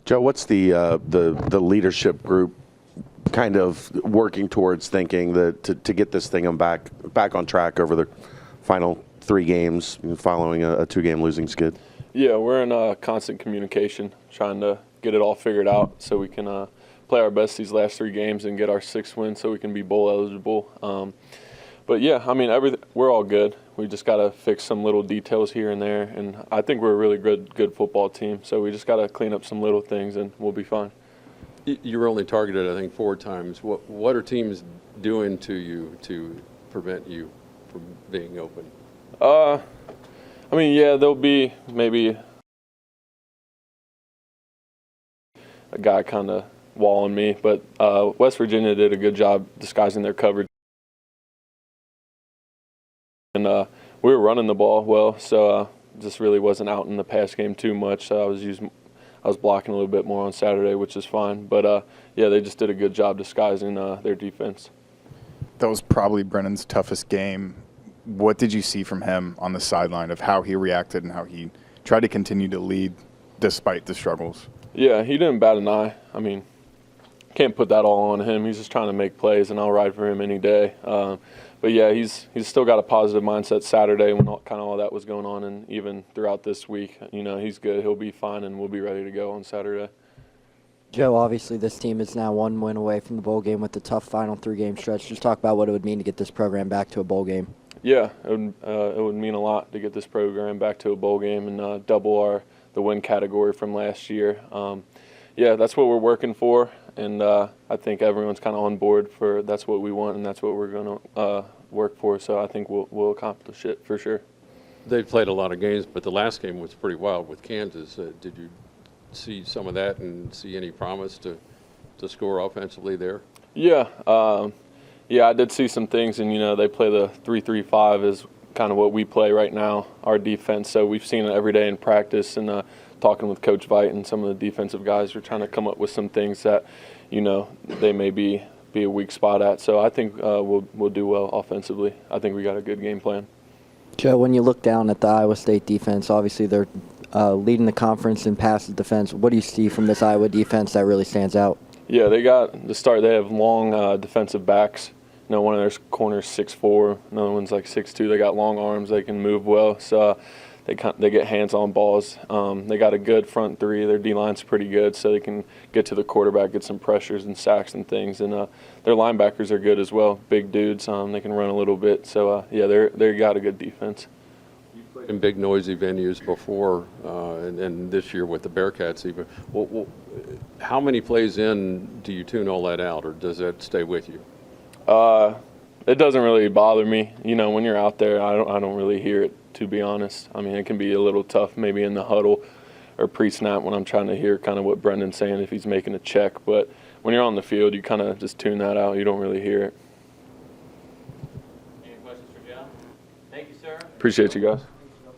Joe, what's the leadership group kind of working towards thinking that to get this thing back on track over the final 3 games following a 2-game losing skid? Yeah, we're in constant communication, trying to get it all figured out so we can play our best these last 3 games and get our 6th win so we can be bowl eligible. But yeah, I mean, we're all good. We just got to fix some little details here and there, and I think we're a really good football team. So we just got to clean up some little things, and we'll be fine. You were only targeted, I think, 4 times. What are teams doing to you to prevent you from being open? I mean, yeah, there'll be maybe a guy kind of walling me, but West Virginia did a good job disguising their coverage. And we were running the ball well, so just really wasn't out in the pass game too much. I was blocking a little bit more on Saturday, which is fine. But yeah, they just did a good job disguising their defense. That was probably Brennan's toughest game. What did you see from him on the sideline of how he reacted and how he tried to continue to lead despite the struggles? Yeah, he didn't bat an eye. I mean, can't put that all on him. He's just trying to make plays, and I'll ride for him any day. But yeah, he's still got a positive mindset Saturday when all that was going on, and even throughout this week. You know, he's good. He'll be fine, and we'll be ready to go on Saturday. Joe, obviously this team is now 1 win away from the bowl game with the tough final 3-game stretch. Just talk about what it would mean to get this program back to a bowl game. Yeah, it would mean a lot to get this program back to a bowl game and double the win category from last year. Yeah, that's what we're working for, and I think everyone's kind of on board for that's what we want and that's what we're going to work for. So I think we'll accomplish it for sure. They've played a lot of games, but the last game was pretty wild with Kansas. Did you see some of that and see any promise to score offensively there? Yeah. Yeah, I did see some things, and, you know, they play the 3-3-5 is kind of what we play right now, our defense. So we've seen it every day in practice, and talking with Coach Veit and some of the defensive guys, we're trying to come up with some things that, you know, they may be a weak spot at. So I think we'll do well offensively. I think we got a good game plan. Joe, when you look down at the Iowa State defense, obviously they're leading the conference in passes defense. What do you see from this Iowa defense that really stands out? Yeah, they got the start. They have long defensive backs. You know, one of their corners 6'4", another one's like 6'2". They got long arms. They can move well. So they get hands on balls. They got a good front 3. Their D-line's pretty good, so they can get to the quarterback, get some pressures and sacks and things. And their linebackers are good as well. Big dudes. They can run a little bit. So yeah, they got a good defense. In big noisy venues before, and this year with the Bearcats even. Well, how many plays in do you tune all that out, or does that stay with you? It doesn't really bother me. You know, when you're out there, I don't really hear it, to be honest. I mean, it can be a little tough maybe in the huddle or pre-snap when I'm trying to hear kind of what Brendan's saying if he's making a check. But when you're on the field, you kind of just tune that out. You don't really hear it. Any questions for Joe? Thank you, sir. Appreciate you guys.